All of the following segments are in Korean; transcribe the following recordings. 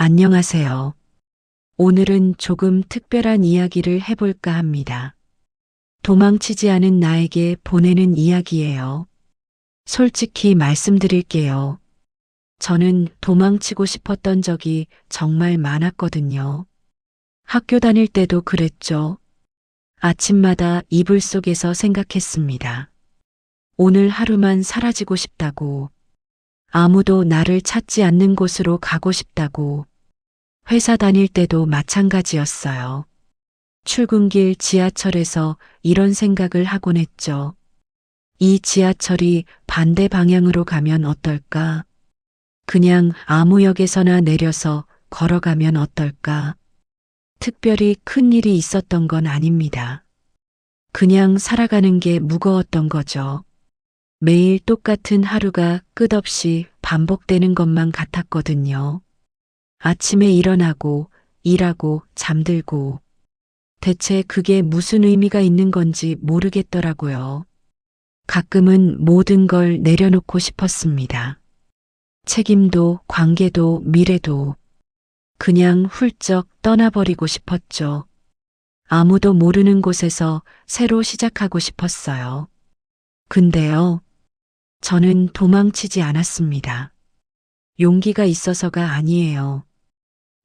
안녕하세요. 오늘은 조금 특별한 이야기를 해볼까 합니다. 도망치지 않은 나에게 보내는 이야기예요. 솔직히 말씀드릴게요. 저는 도망치고 싶었던 적이 정말 많았거든요. 학교 다닐 때도 그랬죠. 아침마다 이불 속에서 생각했습니다. 오늘 하루만 사라지고 싶다고. 아무도 나를 찾지 않는 곳으로 가고 싶다고. 회사 다닐 때도 마찬가지였어요. 출근길 지하철에서 이런 생각을 하곤 했죠. 이 지하철이 반대 방향으로 가면 어떨까? 그냥 아무 역에서나 내려서 걸어가면 어떨까? 특별히 큰 일이 있었던 건 아닙니다. 그냥 살아가는 게 무거웠던 거죠. 매일 똑같은 하루가 끝없이 반복되는 것만 같았거든요. 아침에 일어나고, 일하고, 잠들고. 대체 그게 무슨 의미가 있는 건지 모르겠더라고요. 가끔은 모든 걸 내려놓고 싶었습니다. 책임도, 관계도, 미래도. 그냥 훌쩍 떠나버리고 싶었죠. 아무도 모르는 곳에서 새로 시작하고 싶었어요. 근데요, 저는 도망치지 않았습니다. 용기가 있어서가 아니에요.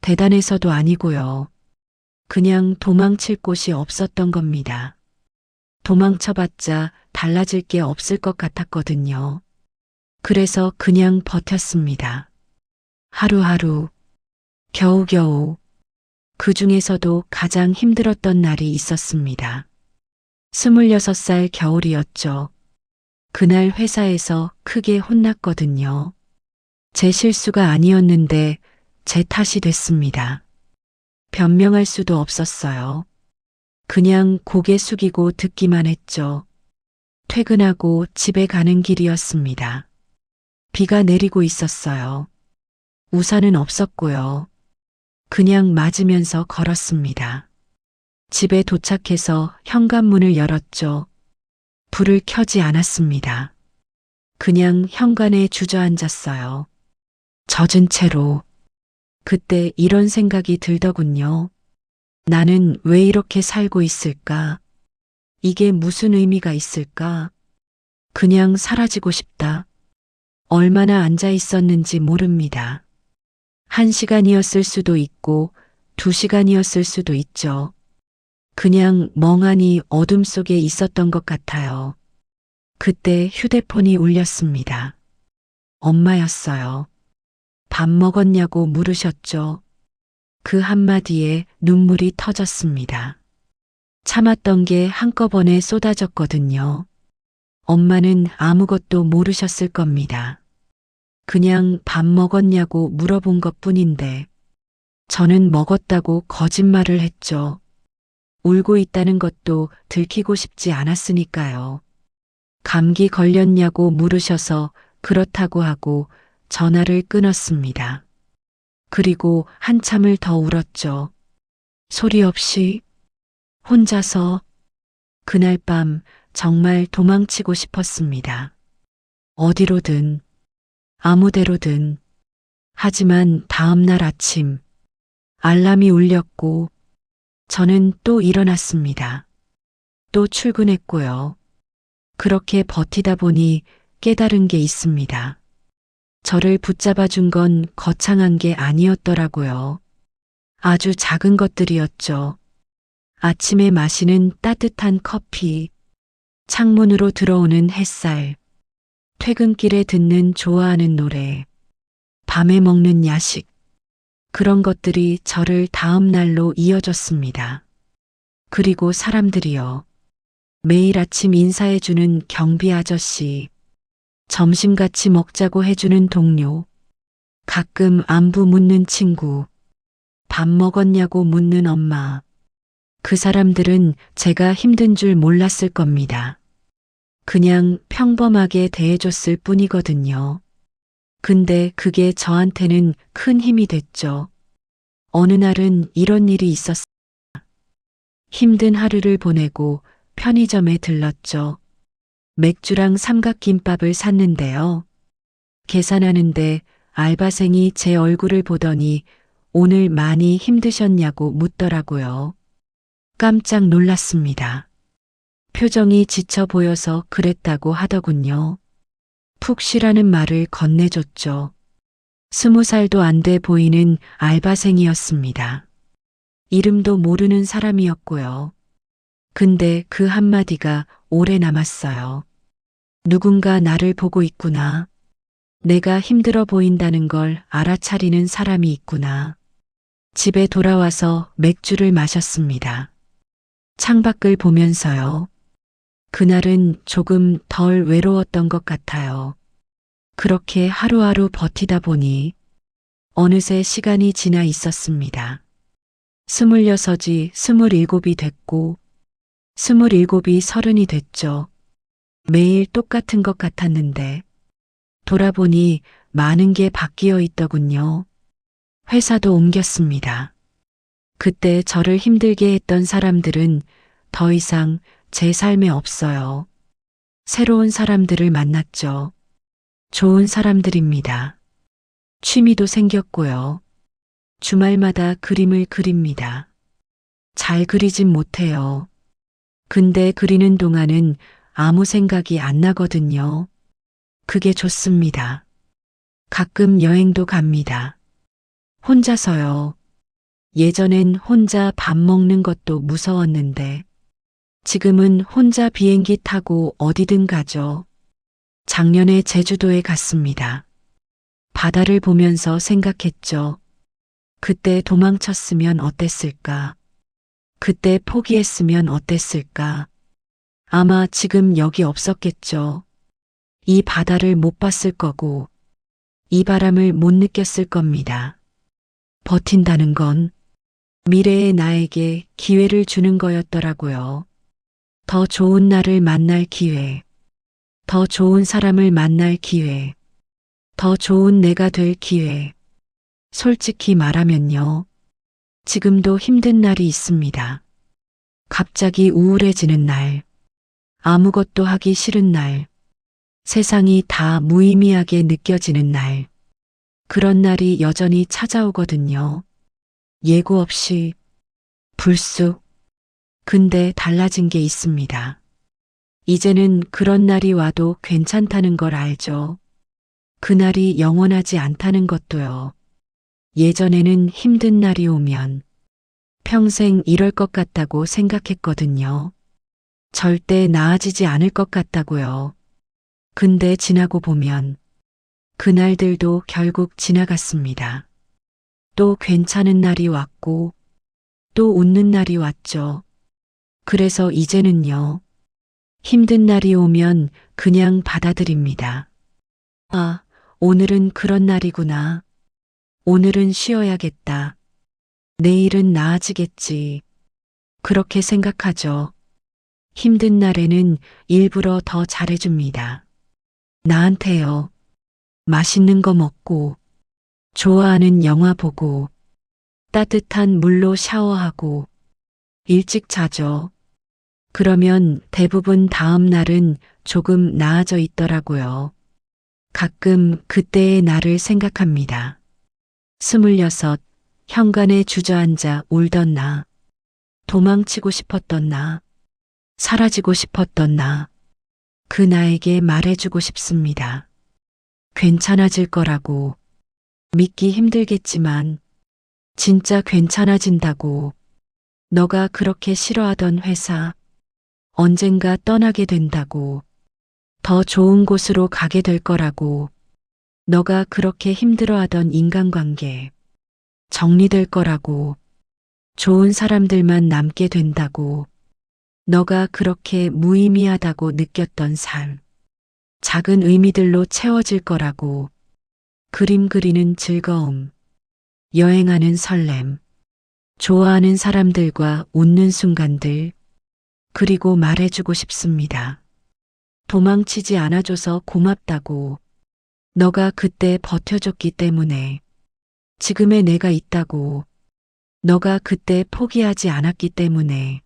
대단해서도 아니고요. 그냥 도망칠 곳이 없었던 겁니다. 도망쳐봤자 달라질 게 없을 것 같았거든요. 그래서 그냥 버텼습니다. 하루하루, 겨우겨우. 그 중에서도 가장 힘들었던 날이 있었습니다. 26살 겨울이었죠. 그날 회사에서 크게 혼났거든요. 제 실수가 아니었는데 제 탓이 됐습니다. 변명할 수도 없었어요. 그냥 고개 숙이고 듣기만 했죠. 퇴근하고 집에 가는 길이었습니다. 비가 내리고 있었어요. 우산은 없었고요. 그냥 맞으면서 걸었습니다. 집에 도착해서 현관문을 열었죠. 불을 켜지 않았습니다. 그냥 현관에 주저앉았어요. 젖은 채로. 그때 이런 생각이 들더군요. 나는 왜 이렇게 살고 있을까? 이게 무슨 의미가 있을까? 그냥 사라지고 싶다. 얼마나 앉아 있었는지 모릅니다. 1시간이었을 수도 있고 2시간이었을 수도 있죠. 그냥 멍하니 어둠 속에 있었던 것 같아요. 그때 휴대폰이 울렸습니다. 엄마였어요. 밥 먹었냐고 물으셨죠. 그 한마디에 눈물이 터졌습니다. 참았던 게 한꺼번에 쏟아졌거든요. 엄마는 아무것도 모르셨을 겁니다. 그냥 밥 먹었냐고 물어본 것 뿐인데 저는 먹었다고 거짓말을 했죠. 울고 있다는 것도 들키고 싶지 않았으니까요. 감기 걸렸냐고 물으셔서 그렇다고 하고 전화를 끊었습니다. 그리고 한참을 더 울었죠. 소리 없이, 혼자서. 그날 밤 정말 도망치고 싶었습니다. 어디로든, 아무데로든. 하지만 다음날 아침, 알람이 울렸고, 저는 또 일어났습니다. 또 출근했고요. 그렇게 버티다 보니 깨달은 게 있습니다. 저를 붙잡아 준 건 거창한 게 아니었더라고요. 아주 작은 것들이었죠. 아침에 마시는 따뜻한 커피, 창문으로 들어오는 햇살, 퇴근길에 듣는 좋아하는 노래, 밤에 먹는 야식. 그런 것들이 저를 다음 날로 이어줬습니다. 그리고 사람들이요. 매일 아침 인사해주는 경비 아저씨, 점심 같이 먹자고 해주는 동료, 가끔 안부 묻는 친구, 밥 먹었냐고 묻는 엄마. 그 사람들은 제가 힘든 줄 몰랐을 겁니다. 그냥 평범하게 대해줬을 뿐이거든요. 근데 그게 저한테는 큰 힘이 됐죠. 어느 날은 이런 일이 있었어요. 힘든 하루를 보내고 편의점에 들렀죠. 맥주랑 삼각김밥을 샀는데요. 계산하는데 알바생이 제 얼굴을 보더니 오늘 많이 힘드셨냐고 묻더라고요. 깜짝 놀랐습니다. 표정이 지쳐 보여서 그랬다고 하더군요. 푹 쉬라는 말을 건네줬죠. 20살도 안 돼 보이는 알바생이었습니다. 이름도 모르는 사람이었고요. 근데 그 한마디가 오래 남았어요. 누군가 나를 보고 있구나. 내가 힘들어 보인다는 걸 알아차리는 사람이 있구나. 집에 돌아와서 맥주를 마셨습니다. 창밖을 보면서요. 그날은 조금 덜 외로웠던 것 같아요. 그렇게 하루하루 버티다 보니 어느새 시간이 지나 있었습니다. 26이 27이 됐고 27이 30이 됐죠. 매일 똑같은 것 같았는데 돌아보니 많은 게 바뀌어 있더군요. 회사도 옮겼습니다. 그때 저를 힘들게 했던 사람들은 더 이상 제 삶에 없어요. 새로운 사람들을 만났죠. 좋은 사람들입니다. 취미도 생겼고요. 주말마다 그림을 그립니다. 잘 그리진 못해요. 근데 그리는 동안은 아무 생각이 안 나거든요. 그게 좋습니다. 가끔 여행도 갑니다. 혼자서요. 예전엔 혼자 밥 먹는 것도 무서웠는데 지금은 혼자 비행기 타고 어디든 가죠. 작년에 제주도에 갔습니다. 바다를 보면서 생각했죠. 그때 도망쳤으면 어땠을까? 그때 포기했으면 어땠을까? 아마 지금 여기 없었겠죠. 이 바다를 못 봤을 거고, 이 바람을 못 느꼈을 겁니다. 버틴다는 건 미래의 나에게 기회를 주는 거였더라고요. 더 좋은 날을 만날 기회, 더 좋은 사람을 만날 기회, 더 좋은 내가 될 기회. 솔직히 말하면요. 지금도 힘든 날이 있습니다. 갑자기 우울해지는 날, 아무것도 하기 싫은 날, 세상이 다 무의미하게 느껴지는 날. 그런 날이 여전히 찾아오거든요. 예고 없이, 불쑥. 근데 달라진 게 있습니다. 이제는 그런 날이 와도 괜찮다는 걸 알죠. 그날이 영원하지 않다는 것도요. 예전에는 힘든 날이 오면 평생 이럴 것 같다고 생각했거든요. 절대 나아지지 않을 것 같다고요. 근데 지나고 보면 그날들도 결국 지나갔습니다. 또 괜찮은 날이 왔고 또 웃는 날이 왔죠. 그래서 이제는요. 힘든 날이 오면 그냥 받아들입니다. 아, 오늘은 그런 날이구나. 오늘은 쉬어야겠다. 내일은 나아지겠지. 그렇게 생각하죠. 힘든 날에는 일부러 더 잘해줍니다. 나한테요. 맛있는 거 먹고, 좋아하는 영화 보고, 따뜻한 물로 샤워하고, 일찍 자죠. 그러면 대부분 다음 날은 조금 나아져 있더라고요. 가끔 그때의 나를 생각합니다. 26, 현관에 주저앉아 울던 나, 도망치고 싶었던 나, 사라지고 싶었던 나, 그 나에게 말해주고 싶습니다. 괜찮아질 거라고, 믿기 힘들겠지만, 진짜 괜찮아진다고, 너가 그렇게 싫어하던 회사, 언젠가 떠나게 된다고, 더 좋은 곳으로 가게 될 거라고, 너가 그렇게 힘들어하던 인간관계, 정리될 거라고, 좋은 사람들만 남게 된다고, 너가 그렇게 무의미하다고 느꼈던 삶, 작은 의미들로 채워질 거라고, 그림 그리는 즐거움, 여행하는 설렘, 좋아하는 사람들과 웃는 순간들, 그리고 말해주고 싶습니다. 도망치지 않아줘서 고맙다고, 너가 그때 버텨줬기 때문에 지금의 내가 있다고, 너가 그때 포기하지 않았기 때문에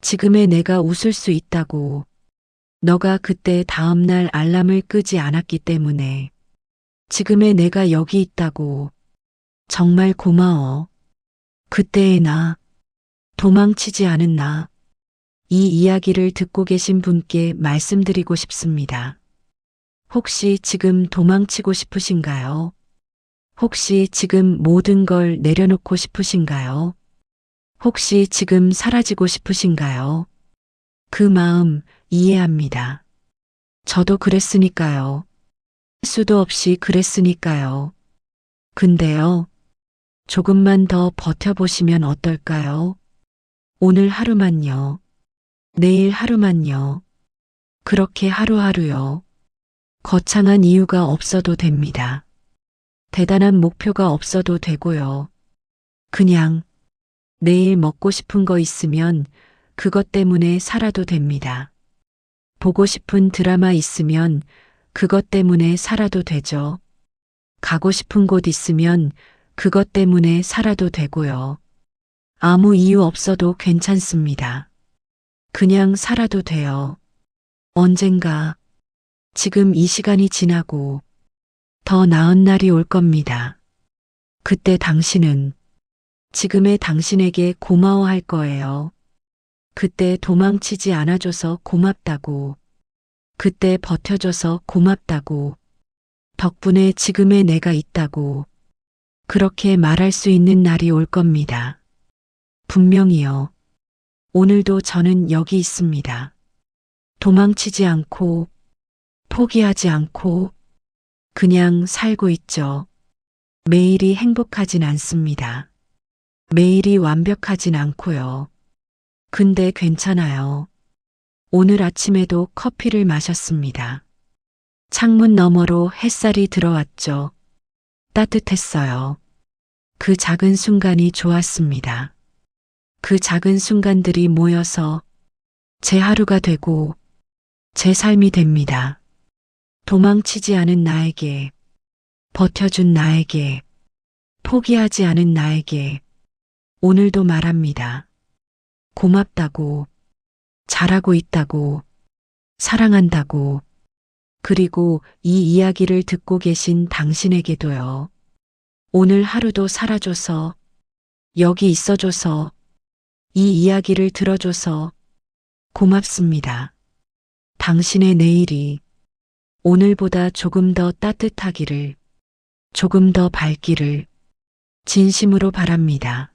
지금의 내가 웃을 수 있다고, 너가 그때 다음날 알람을 끄지 않았기 때문에 지금의 내가 여기 있다고, 정말 고마워. 그때의 나, 도망치지 않은 나, 이 이야기를 듣고 계신 분께 말씀드리고 싶습니다. 혹시 지금 도망치고 싶으신가요? 혹시 지금 모든 걸 내려놓고 싶으신가요? 혹시 지금 사라지고 싶으신가요? 그 마음 이해합니다. 저도 그랬으니까요. 수도 없이 그랬으니까요. 근데요, 조금만 더 버텨보시면 어떨까요? 오늘 하루만요. 내일 하루만요. 그렇게 하루하루요. 거창한 이유가 없어도 됩니다. 대단한 목표가 없어도 되고요. 그냥 내일 먹고 싶은 거 있으면 그것 때문에 살아도 됩니다. 보고 싶은 드라마 있으면 그것 때문에 살아도 되죠. 가고 싶은 곳 있으면 그것 때문에 살아도 되고요. 아무 이유 없어도 괜찮습니다. 그냥 살아도 돼요. 언젠가, 지금 이 시간이 지나고 더 나은 날이 올 겁니다. 그때 당신은 지금의 당신에게 고마워할 거예요. 그때 도망치지 않아줘서 고맙다고. 그때 버텨줘서 고맙다고. 덕분에 지금의 내가 있다고. 그렇게 말할 수 있는 날이 올 겁니다. 분명히요. 오늘도 저는 여기 있습니다. 도망치지 않고, 포기하지 않고, 그냥 살고 있죠. 매일이 행복하진 않습니다. 매일이 완벽하진 않고요. 근데 괜찮아요. 오늘 아침에도 커피를 마셨습니다. 창문 너머로 햇살이 들어왔죠. 따뜻했어요. 그 작은 순간이 좋았습니다. 그 작은 순간들이 모여서 제 하루가 되고 제 삶이 됩니다. 도망치지 않은 나에게, 버텨준 나에게, 포기하지 않은 나에게 오늘도 말합니다. 고맙다고, 잘하고 있다고, 사랑한다고, 그리고 이 이야기를 듣고 계신 당신에게도요. 오늘 하루도 살아줘서, 여기 있어줘서, 이 이야기를 들어줘서 고맙습니다. 당신의 내일이 오늘보다 조금 더 따뜻하기를, 조금 더 밝기를 진심으로 바랍니다.